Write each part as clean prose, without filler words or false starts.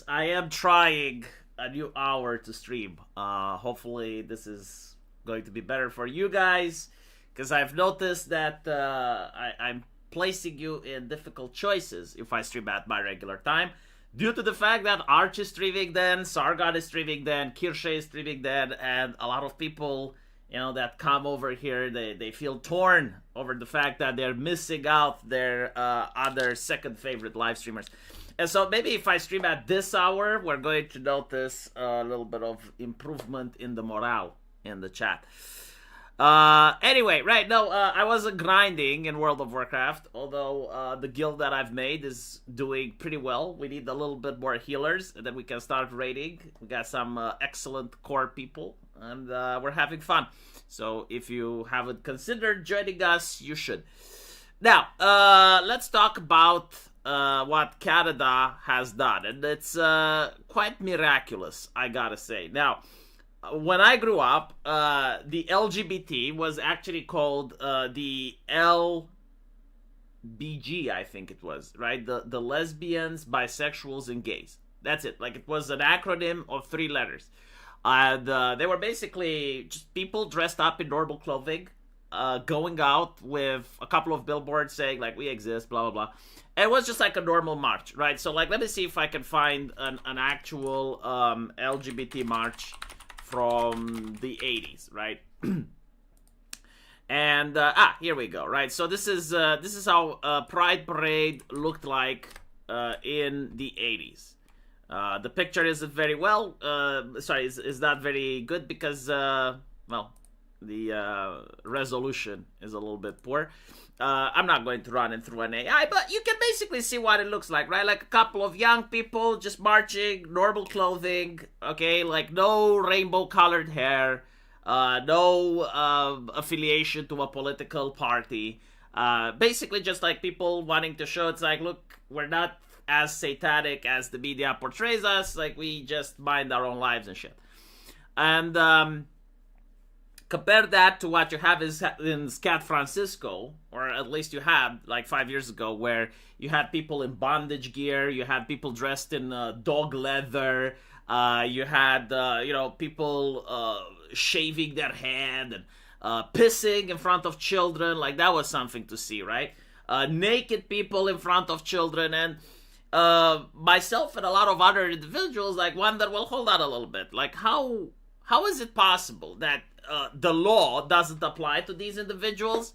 I am trying a new hour to stream. Hopefully, this is going to be better for you guys, because I've noticed that I'm placing you in difficult choices if I stream at my regular time, due to the fact that Arch is streaming then, Sargon is streaming then, Kirsche is streaming then, and a lot of people, that come over here, they feel torn over the fact that they're missing out their other second favorite live streamers. And so maybe if I stream at this hour, we're going to notice a little bit of improvement in the morale in the chat. Anyway, right, no, I wasn't grinding in World of Warcraft, although the guild that I've made is doing pretty well. We need a little bit more healers, and then we can start raiding. We got some excellent core people, and we're having fun. So if you haven't considered joining us, you should. Now, let's talk about what Canada has done, and it's quite miraculous, I gotta say. Now, when I grew up, the LGBT was actually called the LBG, I think it was, right? The lesbians, bisexuals, and gays. That's it. Like, it was an acronym of 3 letters. And they were basically just people dressed up in normal clothing, going out with a couple of billboards saying, like, we exist, blah, blah, blah. And it was just like a normal march, right? So, like, let me see if I can find an actual LGBT march from the 80s, right? And here we go, right? So this is how Pride Parade looked like in the 80s. The picture isn't very well. Is not very good because well, the resolution is a little bit poor. I'm not going to run it through an AI, but you can basically see what it looks like, right? Like a couple of young people just marching, normal clothing, okay? Like no rainbow-colored hair, no affiliation to a political party. Basically just like people wanting to show it's like, look, we're not as satanic as the media portrays us. Like, we just mind our own lives and shit. And compare that to what you have in San Francisco, or at least you had like 5 years ago, where you had people in bondage gear, you had people dressed in dog leather, you had people shaving their head and pissing in front of children. Like, that was something to see, right? Naked people in front of children, and myself and a lot of other individuals like wonder, well, hold on a little bit, like how is it possible that the law doesn't apply to these individuals?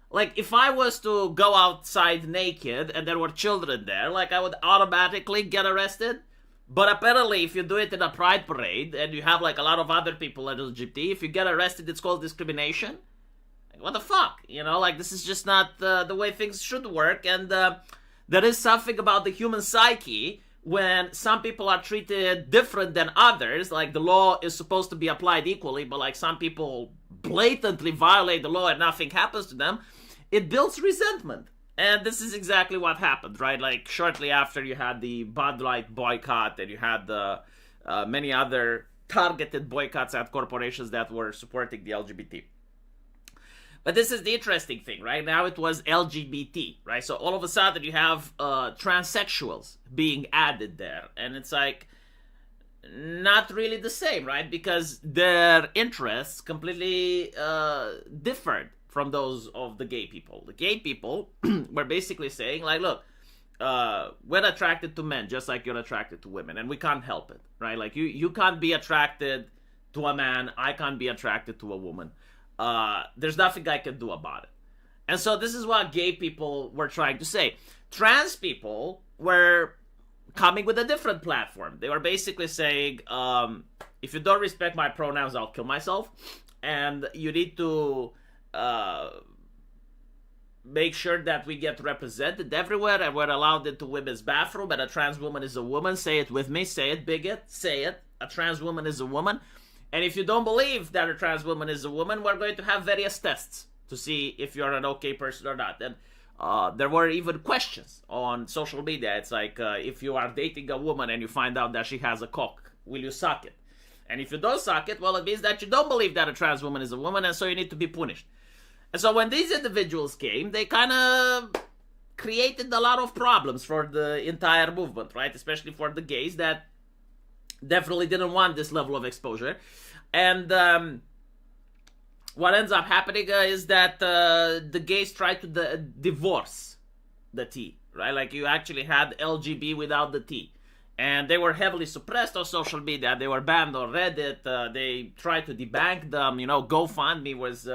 Like, if I was to go outside naked and there were children there, like, I would automatically get arrested. But apparently, if you do it in a pride parade and you have like a lot of other people at LGBT, if you get arrested, it's called discrimination. Like, what the fuck? Like, this is just not the way things should work. And there is something about the human psyche when some people are treated different than others. Like, the law is supposed to be applied equally, but like some people blatantly violate the law and nothing happens to them. It builds resentment. And this is exactly what happened, right? Like, shortly after you had the Bud Light boycott, and you had the many other targeted boycotts at corporations that were supporting the LGBT. But this is the interesting thing, right? Now it was LGBT, right? So all of a sudden you have transsexuals being added there. And it's like, not really the same, right? Because their interests completely differed from those of the gay people. The gay people were basically saying, like, look, we're attracted to men just like you're attracted to women. And we can't help it, right? Like, you can't be attracted to a man. I can't be attracted to a woman. There's nothing I can do about it. And so this is what gay people were trying to say. Trans people were coming with a different platform. They were basically saying, if you don't respect my pronouns, I'll kill myself. And you need to make sure that we get represented everywhere, and we're allowed into women's bathroom, and a trans woman is a woman. Say it with me. Say it, bigot. Say it. A trans woman is a woman. And if you don't believe that a trans woman is a woman, we're going to have various tests to see if you're an okay person or not. And there were even questions on social media. It's like, if you are dating a woman and you find out that she has a cock, will you suck it? And if you don't suck it, well, it means that you don't believe that a trans woman is a woman, and so you need to be punished. And so when these individuals came, they kind of created a lot of problems for the entire movement, right? Especially for the gays that definitely didn't want this level of exposure. And what ends up happening is that the gays try to divorce the T, right? Like you actually had LGB without the T. And they were heavily suppressed on social media. They were banned on Reddit. They tried to debank them. GoFundMe was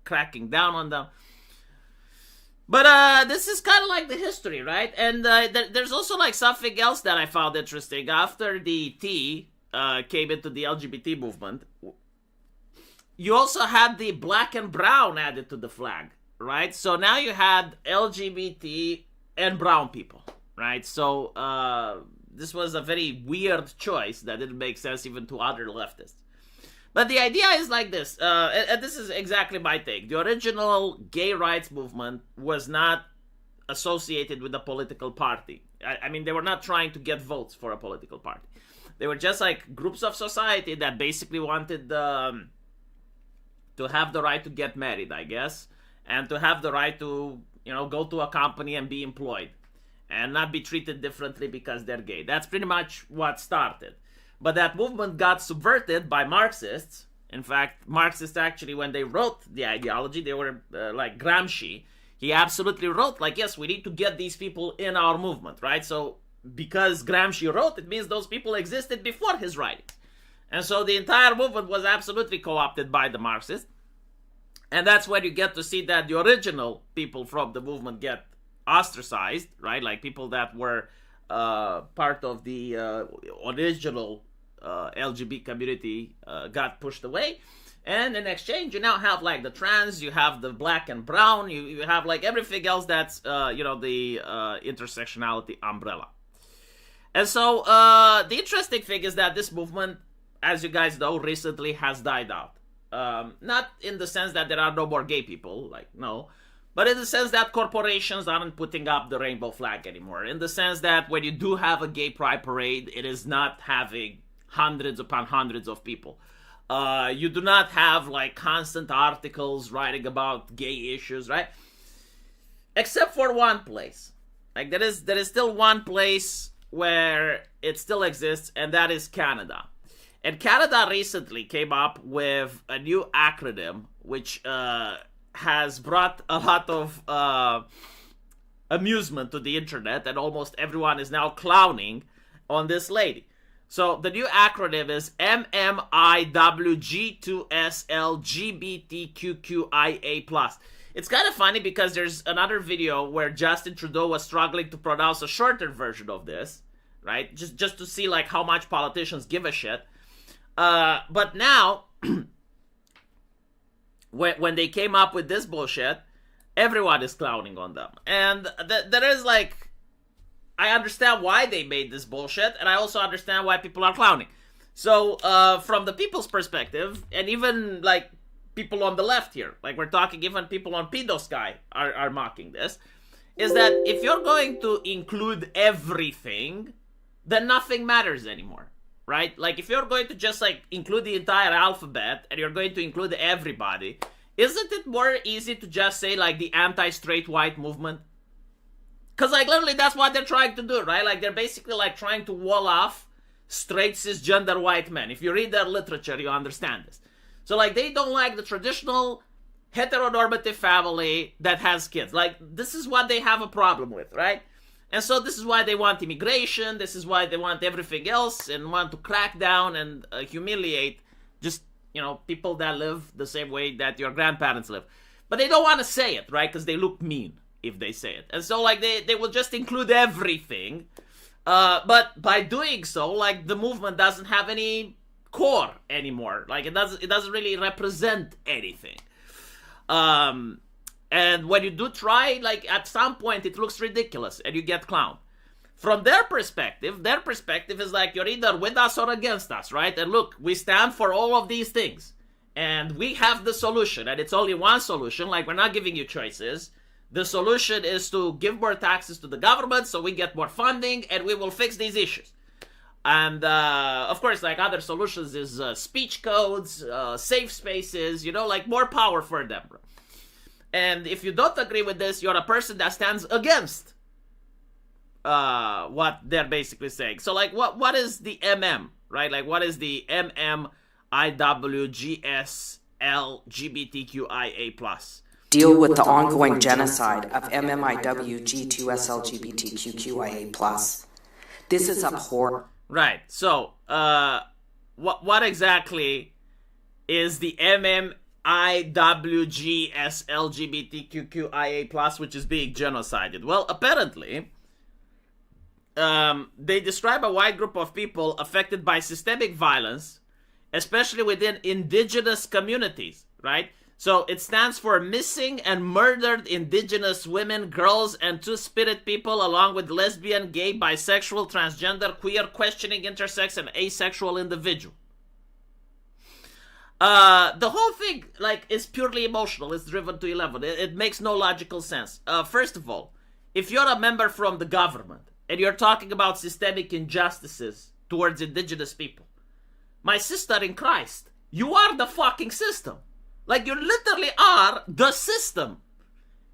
cracking down on them. But this is kind of like the history, right? And there's also like something else that I found interesting. After the T came into the LGBT movement, you also had the black and brown added to the flag, right? So now you had LGBT and brown people, right? So this was a very weird choice that didn't make sense even to other leftists. But the idea is like this, and this is exactly my take. The original gay rights movement was not associated with a political party. I mean, they were not trying to get votes for a political party. They were just like groups of society that basically wanted to have the right to get married, I guess, and to have the right to, go to a company and be employed and not be treated differently because they're gay. That's pretty much what started. But that movement got subverted by Marxists. In fact, Marxists actually, when they wrote the ideology, they were like Gramsci. He absolutely wrote, like, yes, we need to get these people in our movement, right? So because Gramsci wrote, it means those people existed before his writings. And so the entire movement was absolutely co-opted by the Marxists. And that's when you get to see that the original people from the movement get ostracized, right? Like people that were part of the original LGBT community got pushed away. And in exchange, you now have like the trans, you have the black and brown, you have like everything else that's, the intersectionality umbrella. And so the interesting thing is that this movement, as you guys know, recently has died out. Not in the sense that there are no more gay people, like, no. But in the sense that corporations aren't putting up the rainbow flag anymore. In the sense that when you do have a gay pride parade, it is not having hundreds upon hundreds of people. You do not have like constant articles writing about gay issues, right? Except for one place. Like there is still one place where it still exists, and that is Canada. And Canada recently came up with a new acronym which has brought a lot of amusement to the internet, and almost everyone is now clowning on this lady. So the new acronym is MMIWG2SLGBTQQIA+. It's kind of funny because there's another video where Justin Trudeau was struggling to pronounce a shorter version of this, right? Just to see like how much politicians give a shit. But now, when they came up with this bullshit, everyone is clowning on them. And there is like, I understand why they made this bullshit, and I also understand why people are clowning. So, from the people's perspective, and even like people on the left here, like we're talking even people on Pedo Sky are mocking this, is that if you're going to include everything, then nothing matters anymore. Right? Like, if you're going to just, like, include the entire alphabet, and you're going to include everybody, isn't it more easy to just say, like, the anti-straight white movement? Because, like, literally, that's what they're trying to do, right? Like, they're basically, like, trying to wall off straight cisgender white men. If you read their literature, you understand this. So, like, they don't like the traditional heteronormative family that has kids. Like, this is what they have a problem with, right? And so this is why they want immigration, this is why they want everything else, and want to crack down and humiliate just, people that live the same way that your grandparents live. But they don't want to say it, right? Because they look mean if they say it. And so, like, they will just include everything. But by doing so, like, the movement doesn't have any core anymore. Like, it doesn't really represent anything. And when you do try, like, at some point, it looks ridiculous, and you get clowned. From their perspective is like, you're either with us or against us, right? And look, we stand for all of these things. And we have the solution, and it's only one solution. Like, we're not giving you choices. The solution is to give more taxes to the government so we get more funding, and we will fix these issues. And, of course, like, other solutions is speech codes, safe spaces, like, more power for them, bro. And if you don't agree with this, you're a person that stands against what they're basically saying. So like what is the right? Like what is the MMIWGSLGBTQIA plus? Deal with the ongoing genocide of MMIWG2SLGBTQQIA+. This is abhorrent. Right. So, what exactly is the MMIWGSLGBTQIA+, which is being genocided? Well, apparently, they describe a wide group of people affected by systemic violence, especially within indigenous communities, right? So it stands for missing and murdered indigenous women, girls, and two-spirit people, along with lesbian, gay, bisexual, transgender, queer, questioning, intersex, and asexual individual. The whole thing, like, is purely emotional. It's driven to 11. It makes no logical sense. First of all, if you're a member from the government and you're talking about systemic injustices towards indigenous people, my sister in Christ, you are the fucking system. Like, you literally are the system.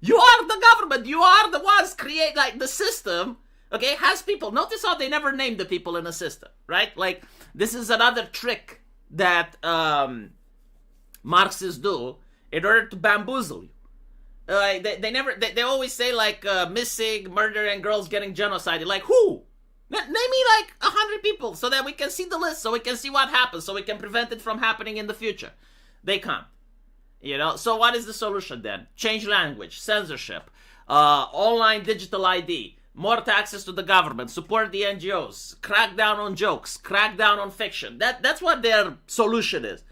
You are the government. You are the ones create, like, the system, okay, has people. Notice how they never name the people in the system, right? Like, this is another trick that Marxists do in order to bamboozle you. They always say, like, missing, murder, and girls getting genocided. Like, who? Name me, like, 100 people so that we can see the list, so we can see what happens, so we can prevent it from happening in the future. They can't. You know, so what is the solution then? Change language, censorship, online digital ID, more taxes to the government, support the NGOs, crack down on jokes, crack down on fiction. That's what their solution is.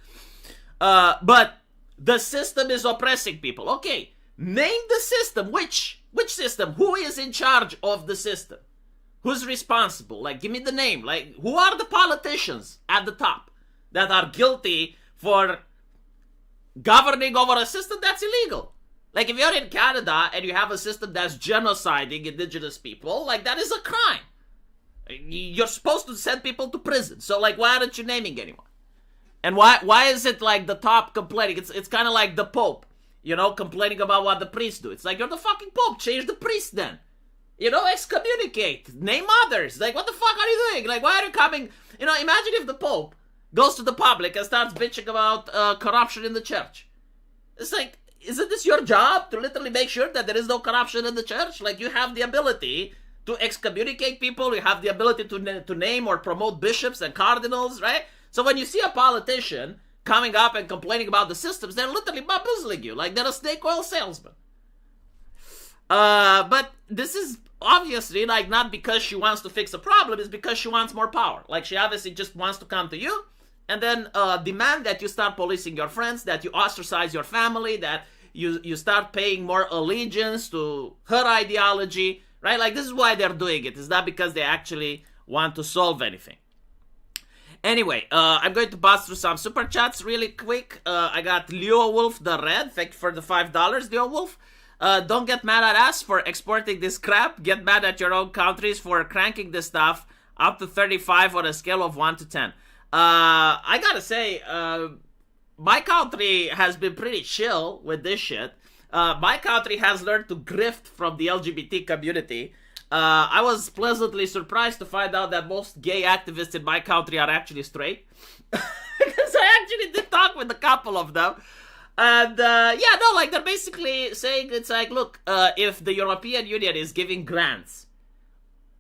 But the system is oppressing people. Okay, name the system. Which system? Who is in charge of the system? Who's responsible? Like, give me the name. Like, who are the politicians at the top that are guilty for governing over a system that's illegal? Like, if you're in Canada and you have a system that's genociding indigenous people, like, that is a crime. You're supposed to send people to prison. So, like, why aren't you naming anyone? And why is it, like, the top complaining? It's kind of like the Pope, you know, complaining about what the priests do. It's like, you're the fucking Pope. Change the priest then. You know, excommunicate. Name others. Like, what the fuck are you doing? Like, why are you coming? You know, imagine if the Pope goes to the public and starts bitching about corruption in the church. It's like, isn't this your job to literally make sure that there is no corruption in the church? Like, you have the ability to excommunicate people. You have the ability to name or promote bishops and cardinals, right? So when you see a politician coming up and complaining about the systems, they're literally bamboozling you. Like, they're a snake oil salesman. But this is obviously, like, not because she wants to fix a problem. It's because she wants more power. Like, she obviously just wants to come to you and then demand that you start policing your friends, that you ostracize your family, that you start paying more allegiance to her ideology, right? Like, this is why they're doing it. It's not because they actually want to solve anything. Anyway, I'm going to pass through some super chats really quick. I got Leo Wolf the Red. Thank you for the $5, Leo Wolf. Don't get mad at us for exporting this crap. Get mad at your own countries for cranking this stuff up to 35 on a scale of 1 to 10. I gotta say, my country has been pretty chill with this shit. My country has learned to grift from the LGBT community. I was pleasantly surprised to find out that most gay activists in my country are actually straight. Because I actually did talk with a couple of them. And, like, they're basically saying, it's like, look, if the European Union is giving grants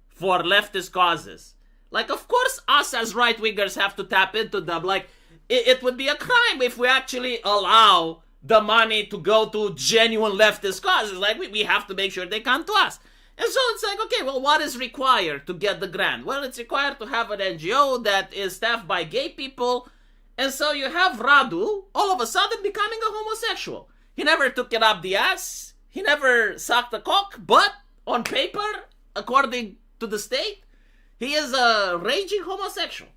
for leftist causes, like, of course, us as right-wingers have to tap into them. Like, it would be a crime if we actually allow the money to go to genuine leftist causes. Like, we have to make sure they come to us. And so it's like, okay, well, what is required to get the grant? Well, it's required to have an NGO that is staffed by gay people. And so you have Radu all of a sudden becoming a homosexual. He never took it up the ass. He never sucked a cock. But on paper, according to the state, he is a raging homosexual.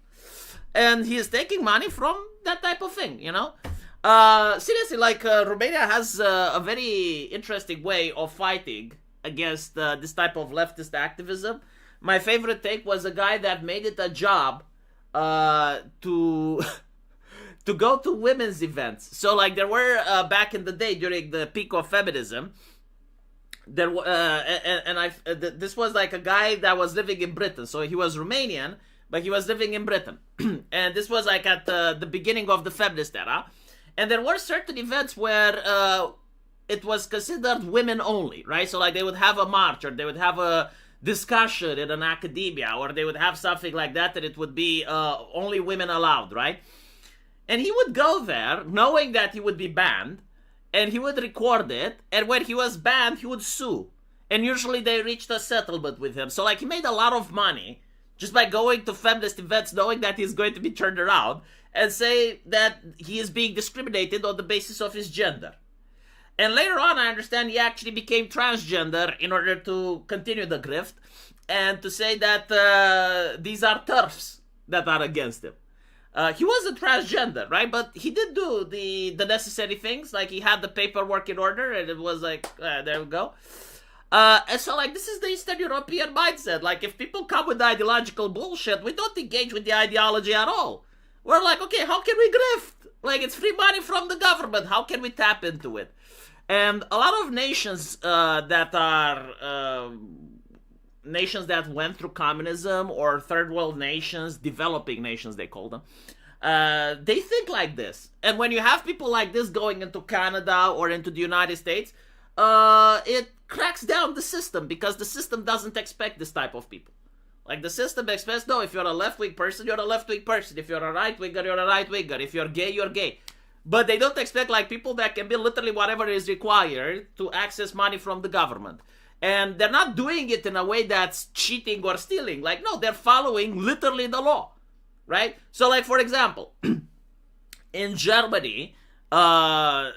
And he is taking money from that type of thing, you know? Seriously, like, Romania has a very interesting way of fighting against this type of leftist activism. My favorite take was a guy that made it a job to go to women's events. So, like, there were, back in the day, during the peak of feminism, this was like a guy that was living in Britain. So he was Romanian, but he was living in Britain. And this was like at the beginning of the feminist era. And there were certain events where it was considered women only, right? So like they would have a march, or they would have a discussion in an academia, or they would have something like that, and it would be only women allowed, right? And he would go there knowing that he would be banned, and he would record it, and when he was banned, he would sue. And usually they reached a settlement with him. So like he made a lot of money just by going to feminist events knowing that he's going to be turned around and say that he is being discriminated on the basis of his gender. And later on, I understand he actually became transgender in order to continue the grift and to say that these are TERFs that are against him. He wasn't transgender, right? But he did do the necessary things. Like, he had the paperwork in order, and it was like, there we go. And so, like, this is the Eastern European mindset. Like, if people come with ideological bullshit, we don't engage with the ideology at all. We're like, okay, how can we grift? Like, it's free money from the government. How can we tap into it? And a lot of nations that are nations that went through communism, or third world nations, developing nations they call them, they think like this. And when you have people like this going into Canada or into the United States, it cracks down the system, because the system doesn't expect this type of people. Like, the system expects, no, if you're a left-wing person, you're a left-wing person. If you're a right-winger, you're a right-winger. If you're gay, you're gay. But they don't expect, like, people that can be literally whatever is required to access money from the government. And they're not doing it in a way that's cheating or stealing. Like, no, they're following literally the law, right? So, like, for example, in Germany, the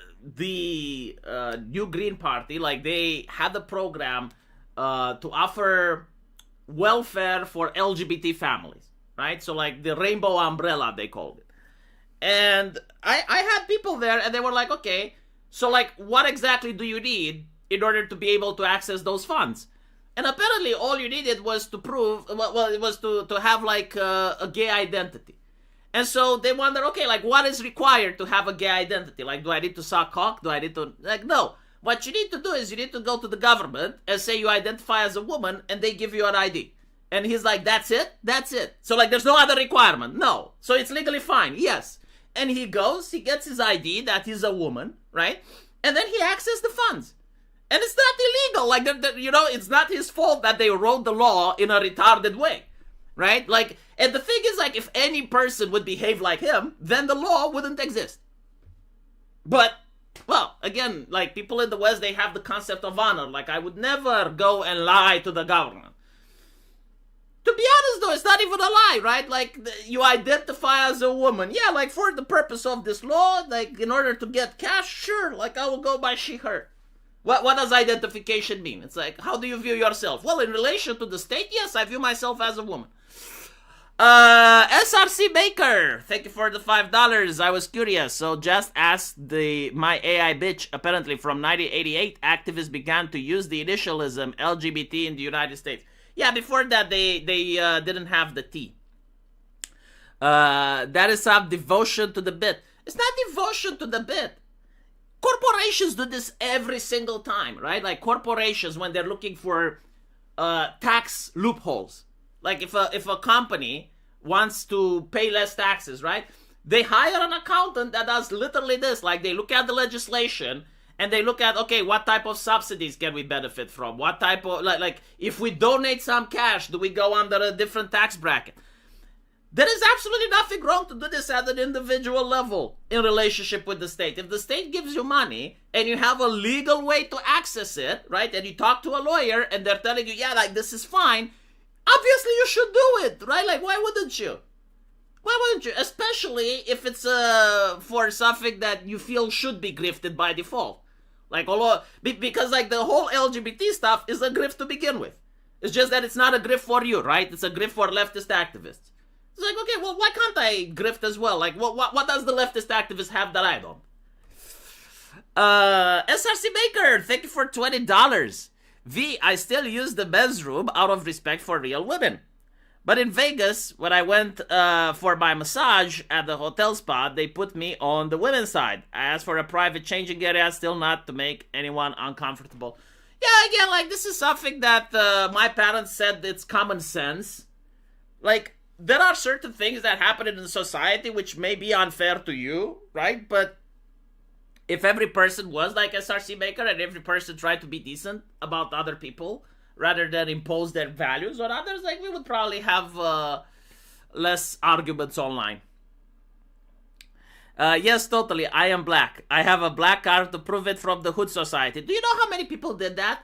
New Green Party, like, they had a program to offer welfare for LGBT families, right? So, like, the rainbow umbrella, they called it. And I had people there, and they were like, okay, so, like, what exactly do you need in order to be able to access those funds? And apparently all you needed was to prove, well, it was to have, like, a gay identity. And so they wonder, okay, like, what is required to have a gay identity? Like, do I need to suck cock? Do I need to, like, no. What you need to do is you need to go to the government and say you identify as a woman, and they give you an ID. And he's like, that's it? That's it. So, like, there's no other requirement. No. So it's legally fine. Yes. And he goes, he gets his ID that he's a woman, right? And then he accesses the funds. And it's not illegal. Like, you know, it's not his fault that they wrote the law in a retarded way, right? Like, and the thing is, like, if any person would behave like him, then the law wouldn't exist. But, well, again, like, people in the West, they have the concept of honor. Like, I would never go and lie to the government. To be honest, though, it's not even a lie, right? Like, you identify as a woman. Yeah, like, for the purpose of this law, like, in order to get cash, sure, like, I will go by she, her. What does identification mean? It's like, how do you view yourself? Well, in relation to the state, yes, I view myself as a woman. SRC Baker, thank you for the $5. I was curious, so just ask my AI bitch. Apparently, from 1988, activists began to use the initialism LGBT in the United States. Yeah, before that, they didn't have the T. That is some devotion to the bit. It's not devotion to the bit. Corporations do this every single time, right? Like, corporations, when they're looking for tax loopholes. Like, if a company wants to pay less taxes, right? They hire an accountant that does literally this. Like, they look at the legislation, and they look at, okay, what type of subsidies can we benefit from? What type of, like, if we donate some cash, do we go under a different tax bracket? There is absolutely nothing wrong to do this at an individual level in relationship with the state. If the state gives you money and you have a legal way to access it, right, and you talk to a lawyer and they're telling you, yeah, like, this is fine, obviously you should do it, right? Like, why wouldn't you? Why wouldn't you? Especially if it's for something that you feel should be grifted by default. Like, because, like, the whole LGBT stuff is a grift to begin with. It's just that it's not a grift for you, right? It's a grift for leftist activists. It's like, okay, well, why can't I grift as well? Like, what does the leftist activist have that I don't? SRC Baker, thank you for $20. V, I still use the men's room out of respect for real women. But in Vegas, when I went for my massage at the hotel spa, they put me on the women's side. I asked for a private changing area, still not to make anyone uncomfortable. Yeah, again, like, this is something that my parents said it's common sense. Like, there are certain things that happen in the society which may be unfair to you, right? But if every person was like SRC Maker and every person tried to be decent about other people rather than impose their values on others, like, we would probably have less arguments online. Yes, totally. I am black. I have a black card to prove it from the Hood Society. Do you know how many people did that?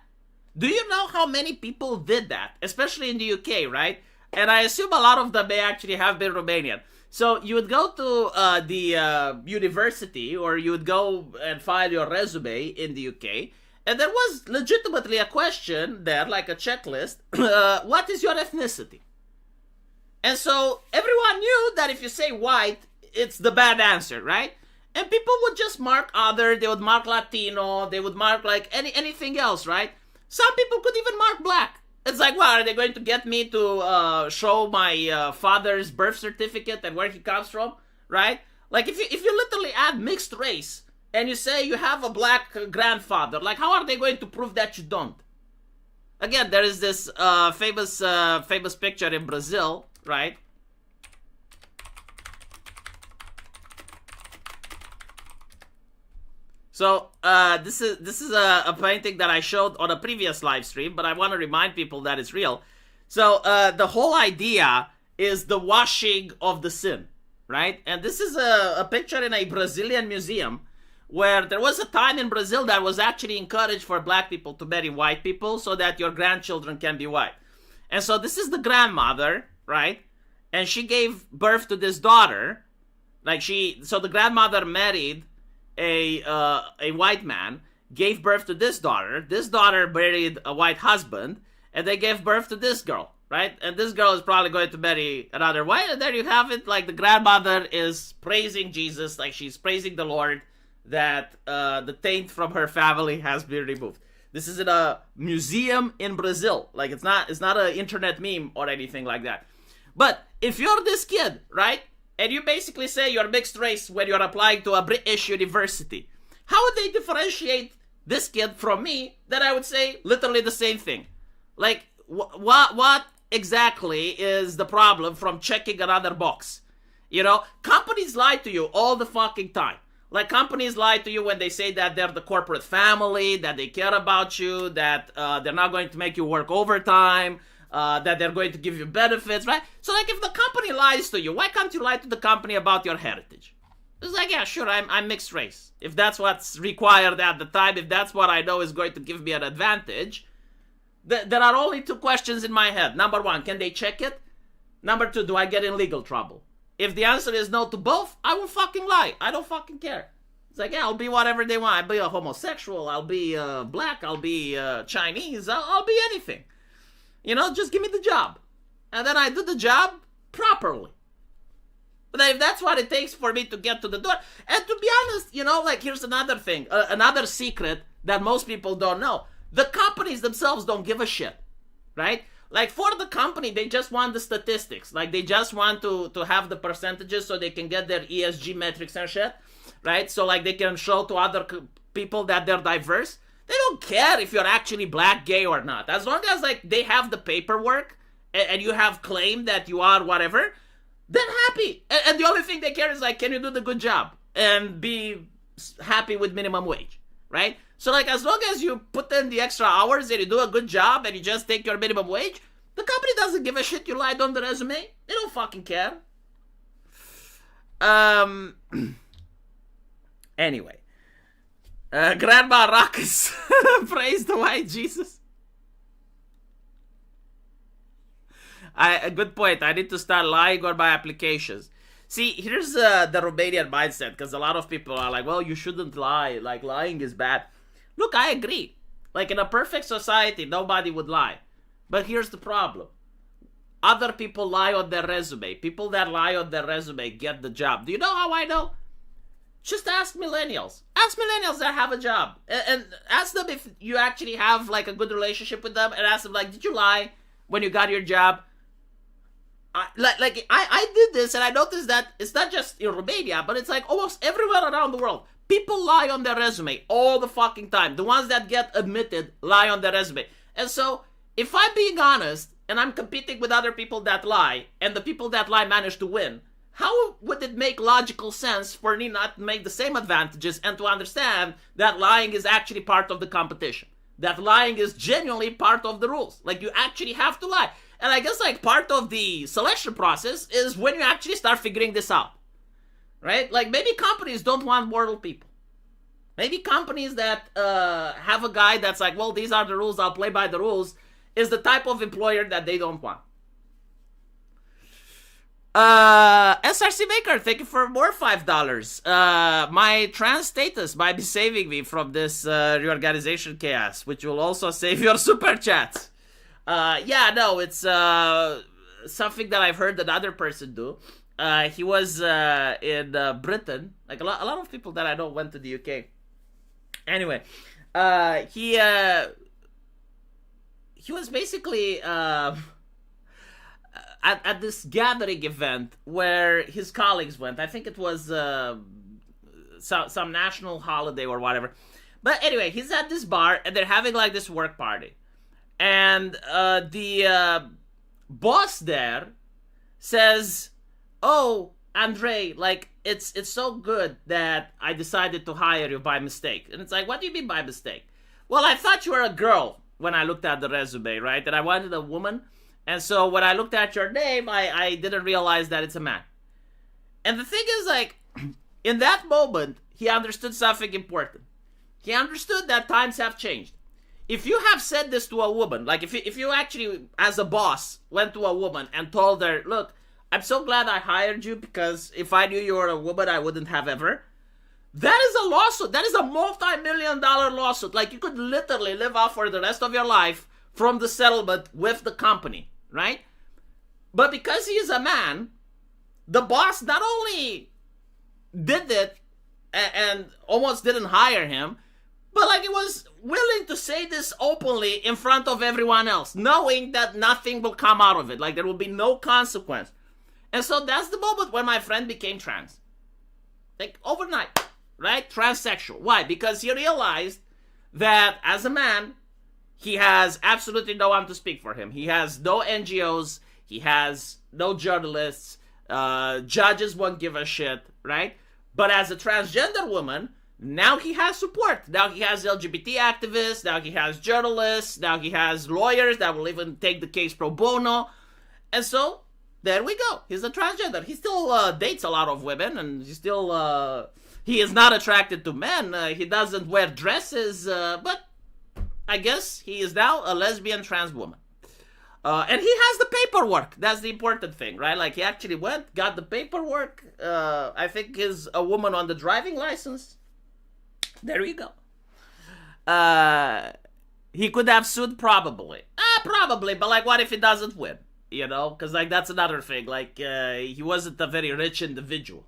Do you know how many people did that? Especially in the UK, right? And I assume a lot of them may actually have been Romanian. So you would go to the university, or you would go and file your resume in the UK, and there was legitimately a question there, like a checklist. What is your ethnicity? And so everyone knew that if you say white, it's the bad answer, right? And people would just mark other, they would mark Latino, they would mark like anything else, right? Some people could even mark black. It's like, well, are they going to get me to show my father's birth certificate and where he comes from, right? Like, if you literally add mixed race and you say you have a black grandfather, like, how are they going to prove that you don't? Again, there is this famous picture in Brazil, right? So this is a painting that I showed on a previous live stream, but I want to remind people that it's real. So the whole idea is the washing of the sin, right? And this is a picture in a Brazilian museum where there was a time in Brazil that was actually encouraged for black people to marry white people so that your grandchildren can be white. And so this is the grandmother, right? And she gave birth to this daughter. So the grandmother married a white man, gave birth to this daughter. This daughter married a white husband, and they gave birth to this girl, right? And this girl is probably going to marry another white, and there you have it. Like, the grandmother is praising Jesus, like she's praising the Lord that the taint from her family has been removed. This is in a museum in Brazil. Like, it's not an internet meme or anything like that. But if you're this kid, right, and you basically say you're mixed race when you're applying to a British university, how would they differentiate this kid from me that I would say literally the same thing? Like, what exactly is the problem from checking another box? You know, companies lie to you all the fucking time. Like, companies lie to you when they say that they're the corporate family, that they care about you, that they're not going to make you work overtime, that they're going to give you benefits, right? So, like, if the company lies to you, why can't you lie to the company about your heritage? It's like, yeah, sure, I'm mixed race. If that's what's required at the time, if that's what I know is going to give me an advantage, there are only two questions in my head. Number one, can they check it? Number two, do I get in legal trouble? If the answer is no to both, I will fucking lie. I don't fucking care. It's like, yeah, I'll be whatever they want. I'll be a homosexual. I'll be black. I'll be Chinese. I'll be anything. You know, just give me the job. And then I do the job properly. But if that's what it takes for me to get to the door. And to be honest, you know, like, here's another thing. Another secret that most people don't know. The companies themselves don't give a shit. Right? Like, for the company, they just want the statistics. Like, they just want to have the percentages so they can get their ESG metrics and shit. Right? So, like, they can show to other people that they're diverse. They don't care if you're actually black, gay, or not. As long as, like, they have the paperwork and you have claimed that you are whatever, they're happy. And the only thing they care is, like, can you do the good job and be happy with minimum wage, right? So, like, as long as you put in the extra hours and you do a good job and you just take your minimum wage, the company doesn't give a shit you lied on the resume. They don't fucking care. Anyway. Grandma Ruckus praise the white Jesus. A good point. I need to start lying on my applications. See, here's the Romanian mindset, because a lot of people are like, well, you shouldn't lie. Like, lying is bad. Look, I agree. Like, in a perfect society, nobody would lie. But here's the problem. Other people lie on their resume. People that lie on their resume get the job. Do you know how I know? Just ask millennials. Ask millennials that have a job. And ask them if you actually have, like, a good relationship with them. And ask them, like, did you lie when you got your job? I did this, and I noticed that it's not just in Romania, but it's, like, almost everywhere around the world. People lie on their resume all the fucking time. The ones that get admitted lie on their resume. And so, if I'm being honest, and I'm competing with other people that lie, and the people that lie manage to win, how would it make logical sense for me not to make the same advantages and to understand that lying is actually part of the competition? That lying is genuinely part of the rules. Like, you actually have to lie. And I guess, like, part of the selection process is when you actually start figuring this out. Right? Like, maybe companies don't want mortal people. Maybe companies that have a guy that's like, well, these are the rules, I'll play by the rules, is the type of employer that they don't want. SRC Maker, thank you for more $5. My trans status might be saving me from this reorganization chaos, which will also save your super chat. Yeah, no, it's something that I've heard another person do. He was in Britain. Like a lot of people that I know went to the UK. Anyway, he was basically at this gathering event where his colleagues went. I think it was some national holiday or whatever. But anyway, he's at this bar and they're having like this work party. And the boss there says, "Oh, Andre, like, it's so good that I decided to hire you by mistake." And it's like, what do you mean by mistake? Well, I thought you were a girl when I looked at the resume, right? And I wanted a woman. And so when I looked at your name, I didn't realize that it's a man. And the thing is, like, in that moment, he understood something important. He understood that times have changed. If you have said this to a woman, like if you actually, as a boss, went to a woman and told her, "Look, I'm so glad I hired you because if I knew you were a woman, I wouldn't have ever." That is a lawsuit. That is a multi-million-dollar lawsuit. Like, you could literally live off for the rest of your life from the settlement with the company, right? But because he is a man, the boss not only did it and almost didn't hire him, but like, it was willing to say this openly in front of everyone else, knowing that nothing will come out of it. Like, there will be no consequence. And so that's the moment when my friend became trans. Like, overnight, right? Transsexual. Why? Because he realized that as a man, he has absolutely no one to speak for him. He has no NGOs. He has no journalists. Judges won't give a shit, right? But as a transgender woman, now he has support. Now he has LGBT activists. Now he has journalists. Now he has lawyers that will even take the case pro bono. And so, there we go. He's a transgender. He still dates a lot of women, and he is not attracted to men. He doesn't wear dresses, but I guess he is now a lesbian trans woman. And he has the paperwork. That's the important thing, right? Like, he actually went, got the paperwork. I think he's a woman on the driving license. There we go. He could have sued, probably. Probably, but like, what if he doesn't win? You know? Because, like, that's another thing. Like, he wasn't a very rich individual.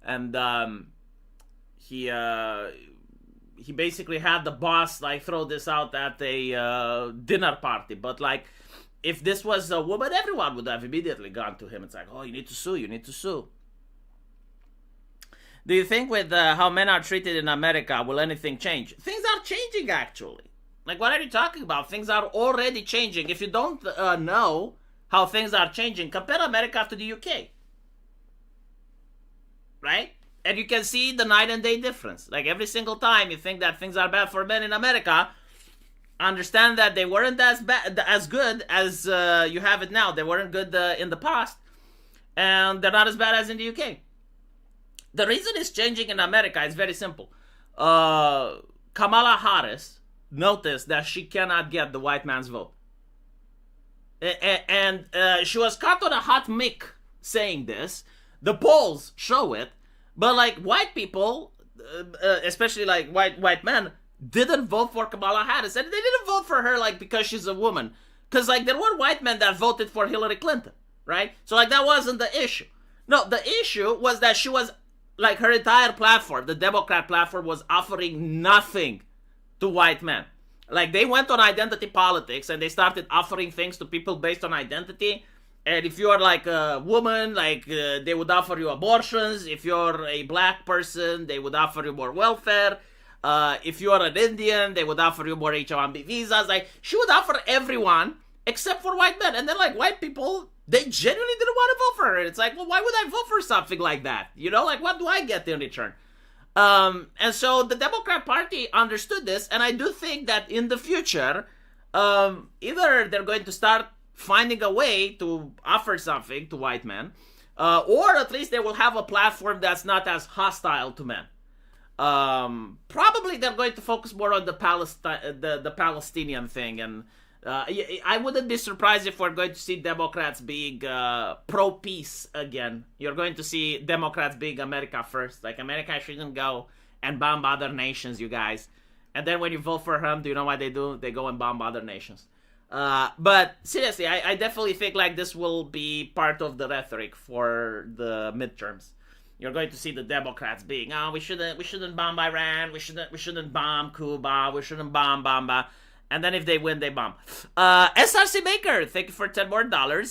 And he basically had the boss, like, throw this out at a dinner party. But, like, if this was a woman, everyone would have immediately gone to him. It's like, oh, you need to sue, you need to sue. Do you think with how men are treated in America, will anything change? Things are changing, actually. Like, what are you talking about? Things are already changing. If you don't know how things are changing, compare America to the UK. Right? And you can see the night and day difference. Like, every single time you think that things are bad for men in America, understand that they weren't as good as you have it now. They weren't good in the past. And they're not as bad as in the UK. The reason it's changing in America is very simple. Kamala Harris noticed that she cannot get the white man's vote. And she was caught on a hot mic saying this. The polls show it. But like, white people, especially like white men, didn't vote for Kamala Harris. And they didn't vote for her like because she's a woman. Because like, there were white men that voted for Hillary Clinton, right? So like, that wasn't the issue. No, the issue was that she was, like, her entire platform, the Democrat platform, was offering nothing to white men. Like, they went on identity politics and they started offering things to people based on identity. And if you're like a woman, like they would offer you abortions. If you're a black person, they would offer you more welfare. If you're an Indian, they would offer you more H-1B visas. Like, she would offer everyone except for white men. And then, like, white people, they genuinely didn't want to vote for her. It's like, well, why would I vote for something like that? You know, like, what do I get in return? And so the Democrat Party understood this, and I do think that in the future, either they're going to start finding a way to offer something to white men, or at least they will have a platform that's not as hostile to men. Probably they're going to focus more on the Palestinian thing, and I wouldn't be surprised if we're going to see Democrats being pro-peace again. You're going to see Democrats being America first. Like, America shouldn't go and bomb other nations, you guys. And then when you vote for them, do you know what they do? They go and bomb other nations. But seriously, I definitely think like this will be part of the rhetoric for the midterms. You're going to see the Democrats being, oh, we shouldn't bomb Iran, we shouldn't bomb Cuba, we shouldn't bomb. And then if they win, they bomb. SRC Maker, thank you for $10 more.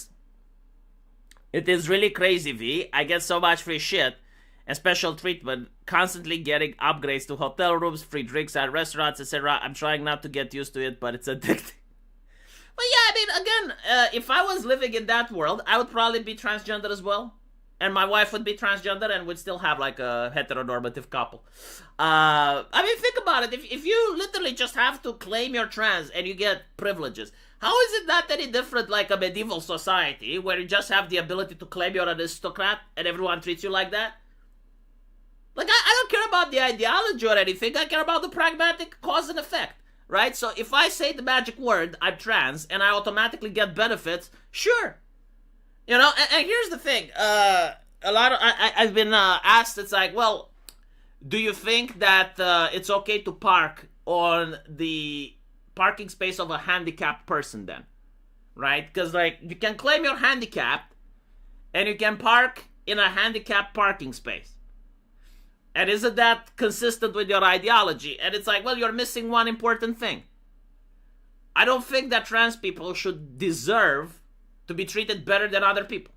It is really crazy, V. I get so much free shit and special treatment, constantly getting upgrades to hotel rooms, free drinks at restaurants, etc. I'm trying not to get used to it, but it's addicting. But yeah, I mean, again, if I was living in that world, I would probably be transgender as well. And my wife would be transgender and would still have like a heteronormative couple. I mean, think about it. If you literally just have to claim you're trans and you get privileges, how is it not any different like a medieval society where you just have the ability to claim you're an aristocrat and everyone treats you like that? Like, I don't care about the ideology or anything. I care about the pragmatic cause and effect, right? So if I say the magic word, I'm trans, and I automatically get benefits, sure. You know, and here's the thing. I've been asked, it's like, well, do you think that it's okay to park on the parking space of a handicapped person then? Right? Because, like, you can claim you're handicapped, and you can park in a handicapped parking space. And isn't that consistent with your ideology? And it's like, well, you're missing one important thing. I don't think that trans people should deserve to be treated better than other people,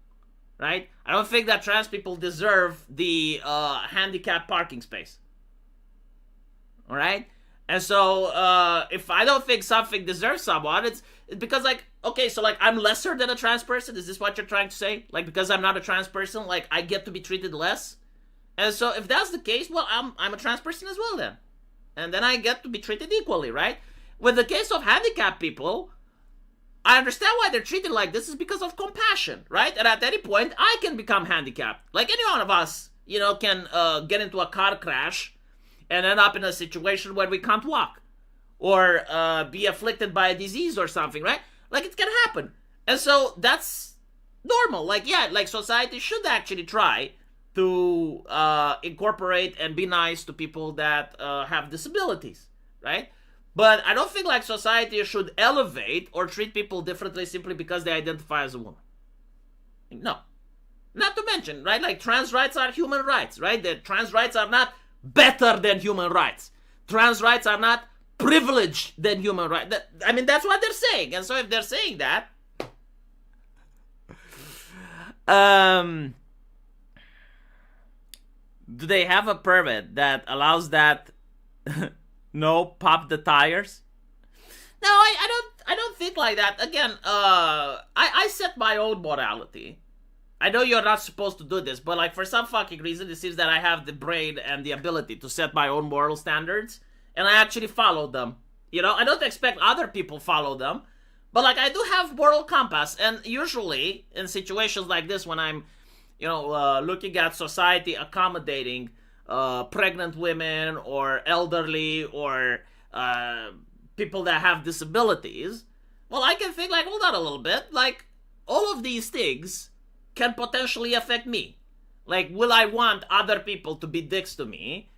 right? I don't think that trans people deserve the handicapped parking space, all right? And so if I don't think something deserves someone, it's because, like, okay, so, like, I'm lesser than a trans person? Is this what you're trying to say? Like, because I'm not a trans person, like, I get to be treated less? And so if that's the case, well, I'm a trans person as well then. And then I get to be treated equally, right? With the case of handicapped people, I understand why they're treated like this is because of compassion, right? And at any point, I can become handicapped. Like any one of us, you know, can get into a car crash and end up in a situation where we can't walk. Or be afflicted by a disease or something, right? Like, it can happen. And so that's normal. Like, yeah, like society should actually try to incorporate and be nice to people that have disabilities, right? But I don't think like society should elevate or treat people differently simply because they identify as a woman. No. Not to mention, right, like trans rights are human rights, right? The trans rights are not better than human rights. Trans rights are not privileged than human rights. I mean, that's what they're saying. And so if they're saying that, do they have a permit that allows that? No, pop the tires? No, I don't think like that. Again, I set my own morality. I know you're not supposed to do this, but like for some fucking reason, it seems that I have the brain and the ability to set my own moral standards, and I actually follow them. You know, I don't expect other people follow them, but like I do have moral compass, and usually in situations like this, when I'm, you know, looking at society accommodating pregnant women or elderly or people that have disabilities, well, I can think like, hold on a little bit, like all of these things can potentially affect me. Like, will I want other people to be dicks to me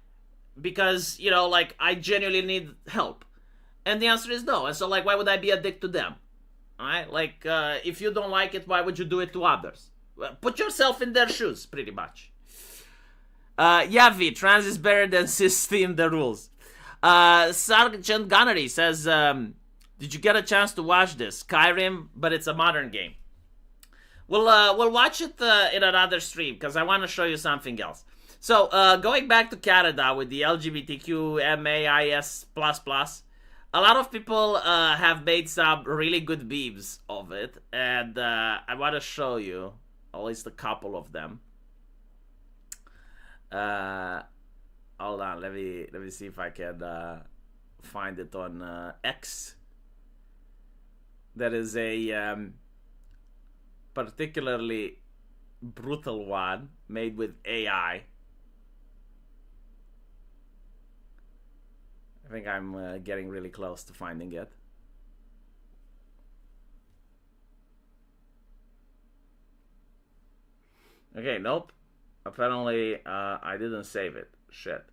because, you know, like I genuinely need help? And the answer is no. And so like, why would I be a dick to them? All right, like if you don't like it, why would you do it to others? Well, put yourself in their shoes, pretty much. Yavi, trans is better than cis in the rules. Sergeant Gunnery says, did you get a chance to watch this? Skyrim, but it's a modern game. We'll watch it in another stream because I want to show you something else. So going back to Canada with the LGBTQ MAIS++, a lot of people have made some really good memes of it, and I want to show you at least a couple of them. Hold on, let me see if I can find it on X. That is a particularly brutal one made with AI. I think I'm getting really close to finding it. Okay, nope. Apparently, I didn't save it. Shit.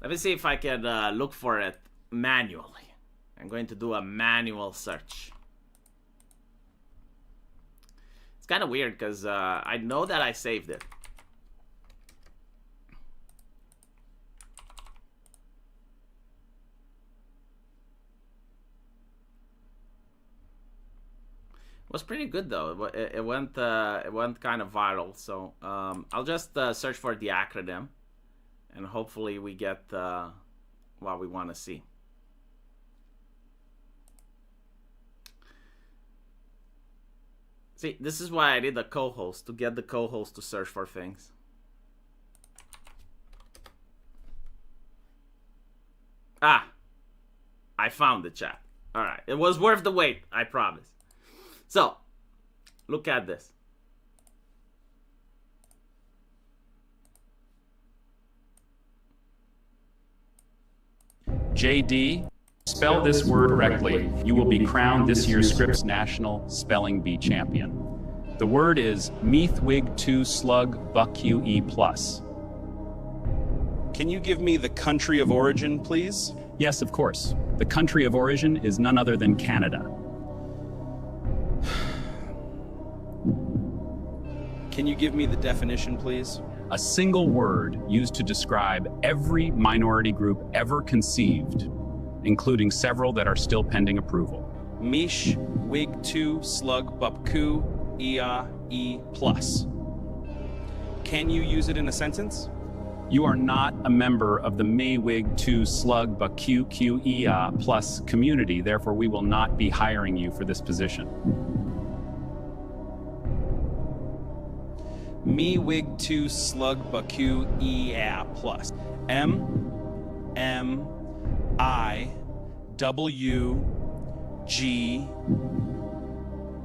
Let me see if I can look for it manually. I'm going to do a manual search. It's kind of weird because I know that I saved it. Was pretty good though. It went kind of viral. So I'll just search for the acronym, and hopefully we get what we want to see. See, this is why I did a co-host, to get the co-host to search for things. Ah, I found the chat. All right, it was worth the wait. I promise. So, look at this. JD, spell this word correctly. You will be crowned this year's Scripps National Spelling Bee Champion. The word is Meathwig2 Slug Buck-QE+. Can you give me the country of origin, please? Yes, of course. The country of origin is none other than Canada. Can you give me the definition, please? A single word used to describe every minority group ever conceived, including several that are still pending approval. Mish, Wig 2, Slug, Bupku, Ia, E+. Can you use it in a sentence? You are not a member of the Meathwig2 Slug Buck-QE+ plus community, therefore we will not be hiring you for this position. Meathwig 2 Slug Baku EA plus M I W G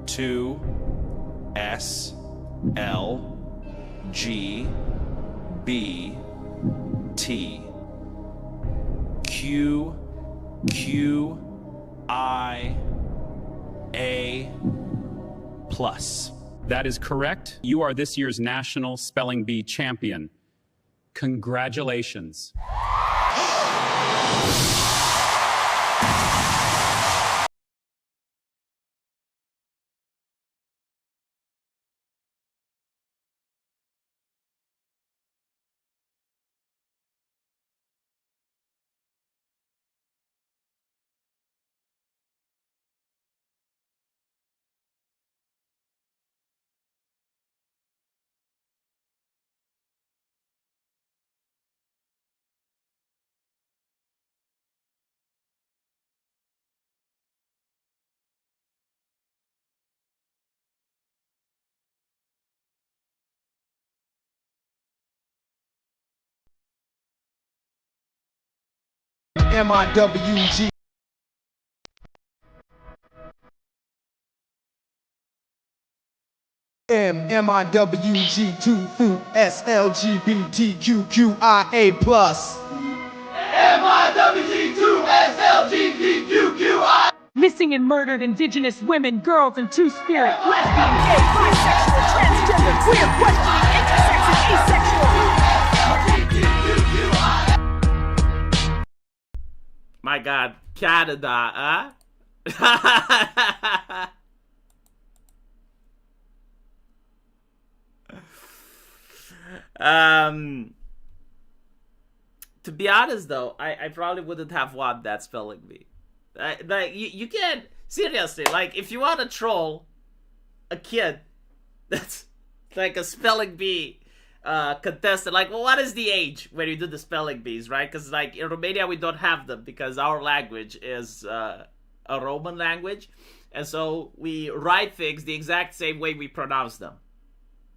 2 S L G B T Q I A plus. That is correct. You are this year's National Spelling Bee Champion. Congratulations. MIWG. MIWG2 Fu SLGBTQQIA plus. MIWG2 Missing and murdered Indigenous women, girls, and two-spirit, lesbian, gay, bisexual, transgender, queer, questioning, intersex, and asexual. My God, Canada, to be honest though, I probably wouldn't have won that spelling bee. Like you can't, seriously, like if you want to troll a kid That's like a spelling bee contestant. Like, well, what is the age when you do the spelling bees, right? Because like in Romania we don't have them because our language is a Roman language, and so we write things the exact same way we pronounce them.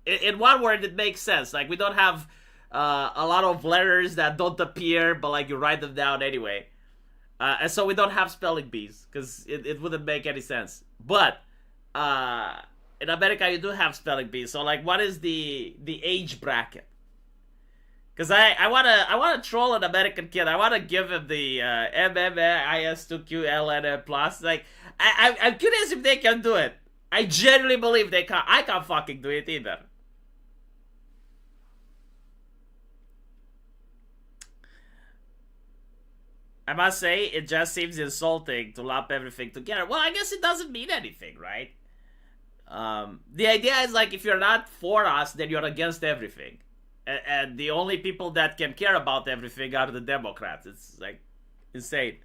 In one word, it makes sense. Like we don't have a lot of letters that don't appear, but like you write them down anyway. And so we don't have spelling bees because it wouldn't make any sense. But in America, you do have spelling bees. So like, what is the age bracket? Because I wanna troll an American kid. I wanna give him the MMIS2QLN plus. Like I'm curious if they can do it. I genuinely believe they can. I can't fucking do it either. I must say, it just seems insulting to lump everything together. Well, I guess it doesn't mean anything, right? The idea is like, if you're not for us, then you're against everything. And the only people that can care about everything are the Democrats. It's like insane.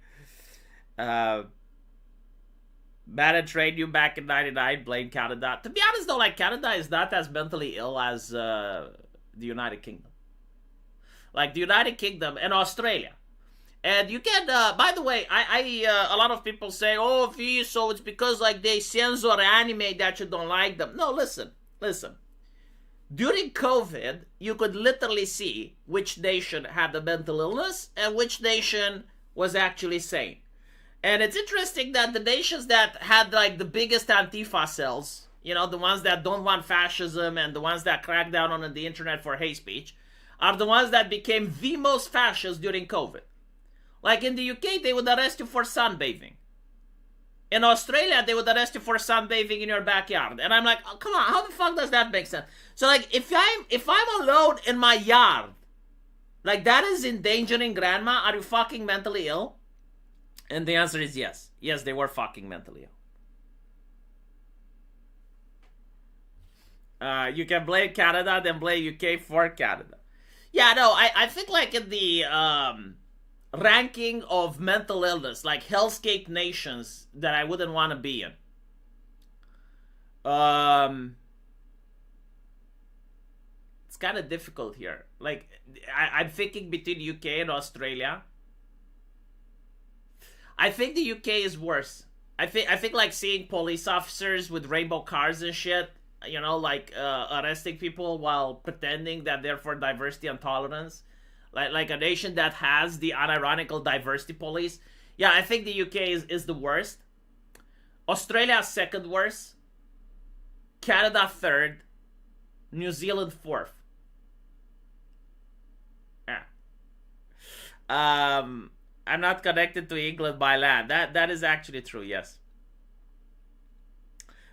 Bannon trained you back in '99, blame Canada. To be honest though, like Canada is not as mentally ill as the United Kingdom. Like the United Kingdom and Australia. And you can, by the way, a lot of people say, oh, so it's because like they censor anime that you don't like them. No, listen. During COVID, you could literally see which nation had the mental illness and which nation was actually sane. And it's interesting that the nations that had like the biggest Antifa cells, you know, the ones that don't want fascism and the ones that crack down on the internet for hate speech, are the ones that became the most fascist during COVID. Like in the UK, they would arrest you for sunbathing. In Australia, they would arrest you for sunbathing in your backyard. And I'm like, oh, come on, how the fuck does that make sense? So like, if I'm alone in my yard, like that is endangering grandma, are you fucking mentally ill? And the answer is yes. Yes, they were fucking mentally ill. You can blame Canada, then blame UK for Canada. Yeah, no, I think like in the ranking of mental illness, like hellscape nations that I wouldn't want to be in. It's kind of difficult here. Like, I'm thinking between UK and Australia. I think the UK is worse. I think like seeing police officers with rainbow cars and shit, you know, like arresting people while pretending that they're for diversity and tolerance. Like a nation that has the unironical diversity police. Yeah, I think the UK is the worst. Australia second worst. Canada third. New Zealand fourth. Yeah. I'm not connected to England by land. That is actually true, yes.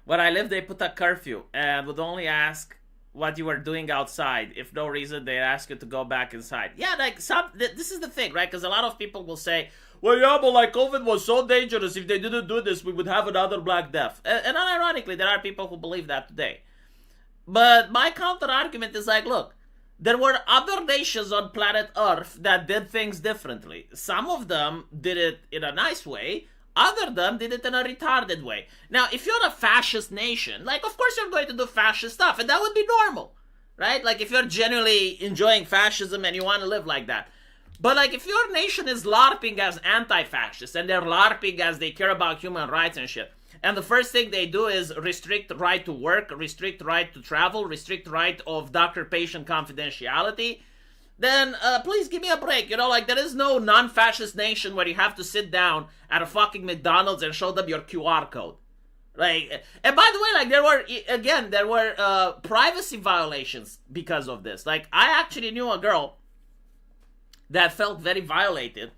Where I live, they put a curfew and would only ask what you were doing outside. If no reason, they ask you to go back inside. Yeah, like this is the thing, right? Because a lot of people will say, well, yeah, but like COVID was so dangerous. If they didn't do this, we would have another Black Death. And unironically, there are people who believe that today. But my counter argument is like, look, there were other nations on planet Earth that did things differently. Some of them did it in a nice way. Other of them did it in a retarded way. Now, if you're a fascist nation, like, of course you're going to do fascist stuff, and that would be normal, right? Like, if you're genuinely enjoying fascism and you want to live like that. But, like, if your nation is LARPing as anti-fascist, and they're LARPing as they care about human rights and shit, and the first thing they do is restrict the right to work, restrict the right to travel, restrict the right of doctor-patient confidentiality, then please give me a break. You know, like, there is no non-fascist nation where you have to sit down at a fucking McDonald's and show them your QR code. Like, and by the way, like, there were privacy violations because of this. Like, I actually knew a girl that felt very violated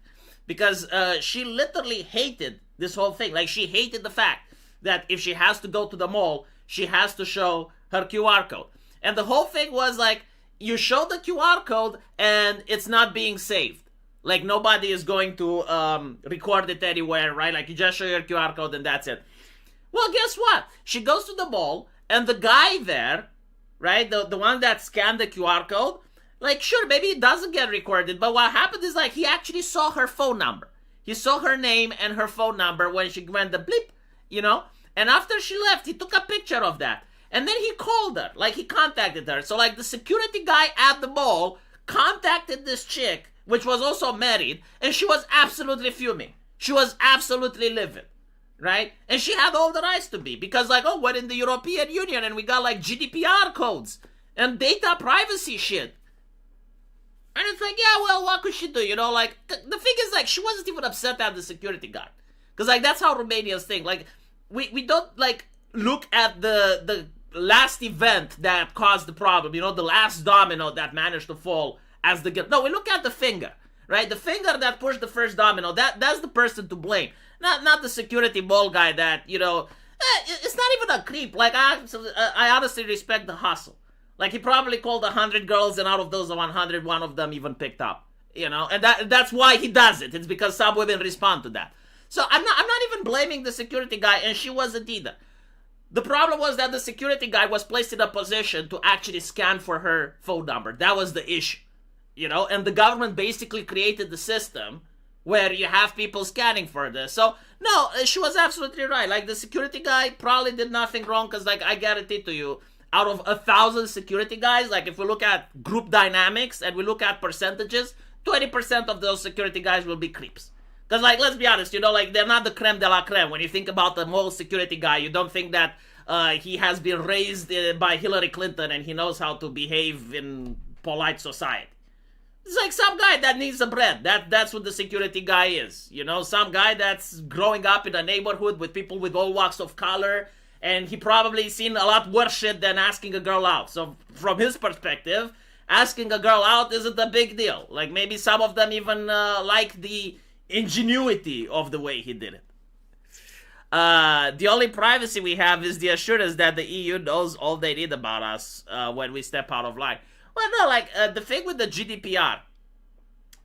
because she literally hated this whole thing. Like, she hated the fact that if she has to go to the mall, she has to show her QR code. And the whole thing was like, you show the QR code and it's not being saved. Like, nobody is going to record it anywhere, right? Like, you just show your QR code and that's it. Well, guess what? She goes to the mall and the guy there, right, the one that scanned the QR code, like, sure, maybe it doesn't get recorded, but what happened is, like, he actually saw her phone number. He saw her name and her phone number when she went the bleep, you know? And after she left, he took a picture of that. And then he called her, like he contacted her. So like the security guy at the mall contacted this chick, which was also married, and she was absolutely fuming. She was absolutely livid, right? And she had all the rights to be, because like, oh, we're in the European Union and we got like GDPR codes and data privacy shit. And it's like, yeah, well, what could she do? You know, like, the thing is, like, she wasn't even upset at the security guard. Because, like, that's how Romanians think. Like, we don't, like, look at the last event that caused the problem, you know, the last domino that managed to fall as the guilt. No, we look at the finger, right? The finger that pushed the first domino, that's the person to blame. Not the security mall guy that, you know, it's not even a creep. Like, I honestly respect the hustle. Like, he probably called 100 girls, and out of those 100, one of them even picked up, you know? And that's why he does it. It's because some women respond to that. So I'm not even blaming the security guy, and she wasn't either. The problem was that the security guy was placed in a position to actually scan for her phone number. That was the issue, you know? And the government basically created the system where you have people scanning for this. So, no, she was absolutely right. Like, the security guy probably did nothing wrong, because, like, I guarantee to you, out of 1,000 security guys, like, if we look at group dynamics and we look at percentages, 20% of those security guys will be creeps. Because, like, let's be honest, you know, like, they're not the creme de la creme. When you think about the mall security guy, you don't think that he has been raised by Hillary Clinton and he knows how to behave in polite society. It's like some guy that needs the bread. That's what the security guy is. You know, some guy that's growing up in a neighborhood with people with all walks of color, and he probably seen a lot worse shit than asking a girl out. So from his perspective, asking a girl out isn't a big deal. Like, maybe some of them even like the ingenuity of the way he did it. The only privacy we have is the assurance that the EU knows all they need about us when we step out of line. Well, no, like, the thing with the GDPR,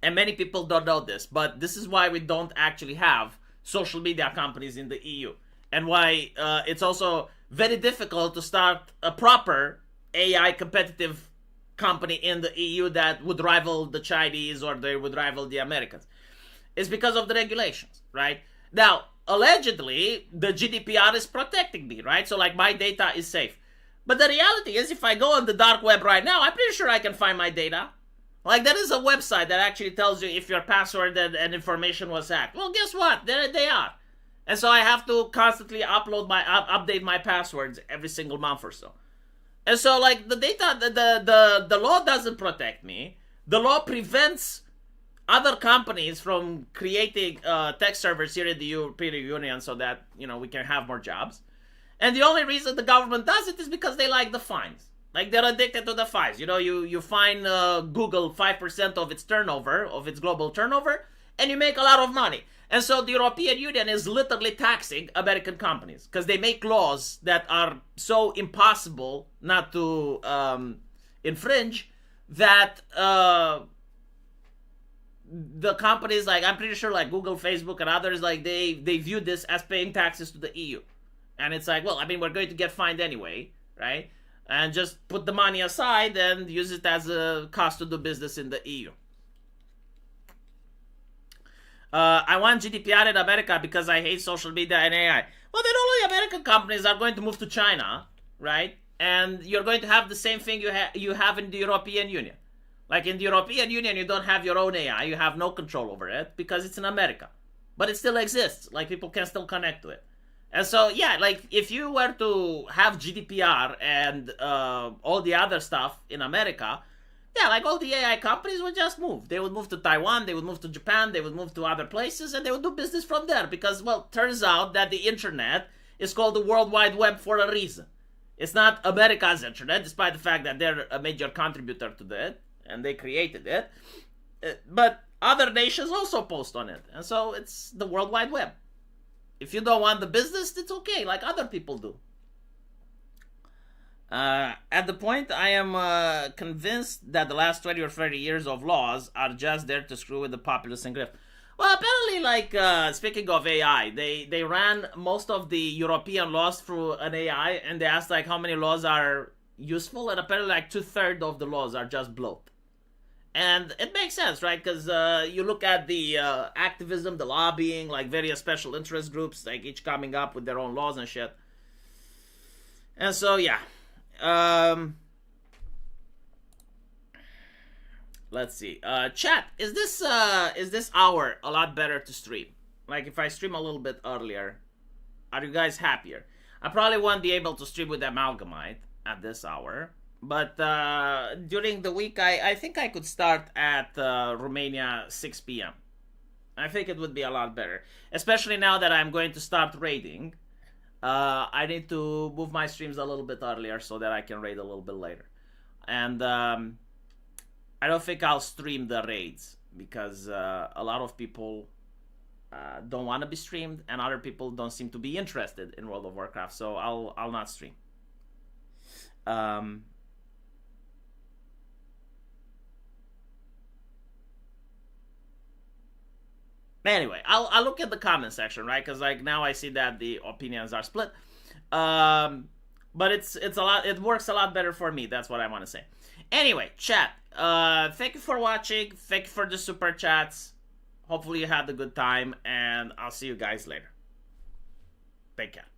and many people don't know this, but this is why we don't actually have social media companies in the EU. And why it's also very difficult to start a proper AI competitive company in the EU that would rival the Chinese or they would rival the Americans. It's because of the regulations, right? Now, allegedly, the GDPR is protecting me, right? So, like, my data is safe. But the reality is, if I go on the dark web right now, I'm pretty sure I can find my data. Like, there is a website that actually tells you if your password and information was hacked. Well, guess what? There they are. And so I have to constantly update my passwords every single month or so. And so, like, the data, the law doesn't protect me. The law prevents other companies from creating tech servers here in the European Union so that, you know, we can have more jobs. And the only reason the government does it is because they like the fines. Like, they're addicted to the fines. You know, you fine Google 5% of its turnover, of its global turnover, and you make a lot of money. And so the European Union is literally taxing American companies because they make laws that are so impossible not to infringe that the companies, like, I'm pretty sure, like, Google, Facebook, and others, like, they view this as paying taxes to the EU. And it's like, well, I mean, we're going to get fined anyway, right? And just put the money aside and use it as a cost to do business in the EU. I want GDPR in America because I hate social media and AI. Well, then all the American companies are going to move to China, right? And you're going to have the same thing you have in the European Union. Like, in the European Union, you don't have your own AI. You have no control over it because it's in America. But it still exists. Like, people can still connect to it. And so, yeah, like, if you were to have GDPR and all the other stuff in America, yeah, like, all the AI companies would just move. They would move to Taiwan, they would move to Japan, they would move to other places, and they would do business from there. Because, well, turns out that the internet is called the World Wide Web for a reason. It's not America's internet, despite the fact that they're a major contributor to it, and they created it. But other nations also post on it. And so it's the World Wide Web. If you don't want the business, it's okay, like other people do. At the point, I am convinced that the last 20 or 30 years of laws are just there to screw with the populace and grift. Well, apparently, like, speaking of AI, they ran most of the European laws through an AI, and they asked, like, how many laws are useful, and apparently, like, 2/3 of the laws are just bloat. And it makes sense, right? Because you look at the activism, the lobbying, like various special interest groups, like each coming up with their own laws and shit. And so yeah, um, let's see. Chat, is this hour a lot better to stream? Like if I stream a little bit earlier, are you guys happier? I probably won't be able to stream with Amalgamite at this hour, but during the week, I think I could start at Romania 6 p.m. I think it would be a lot better, especially now that I'm going to start raiding. I need to move my streams a little bit earlier so that I can raid a little bit later. And I don't think I'll stream the raids because a lot of people don't want to be streamed, and other people don't seem to be interested in World of Warcraft. So I'll not stream. Anyway, I'll look at the comment section, right? Because like now I see that the opinions are split. But it's a lot. It works a lot better for me. That's what I want to say. Anyway, chat. Thank you for watching. Thank you for the super chats. Hopefully you had a good time, and I'll see you guys later. Take care.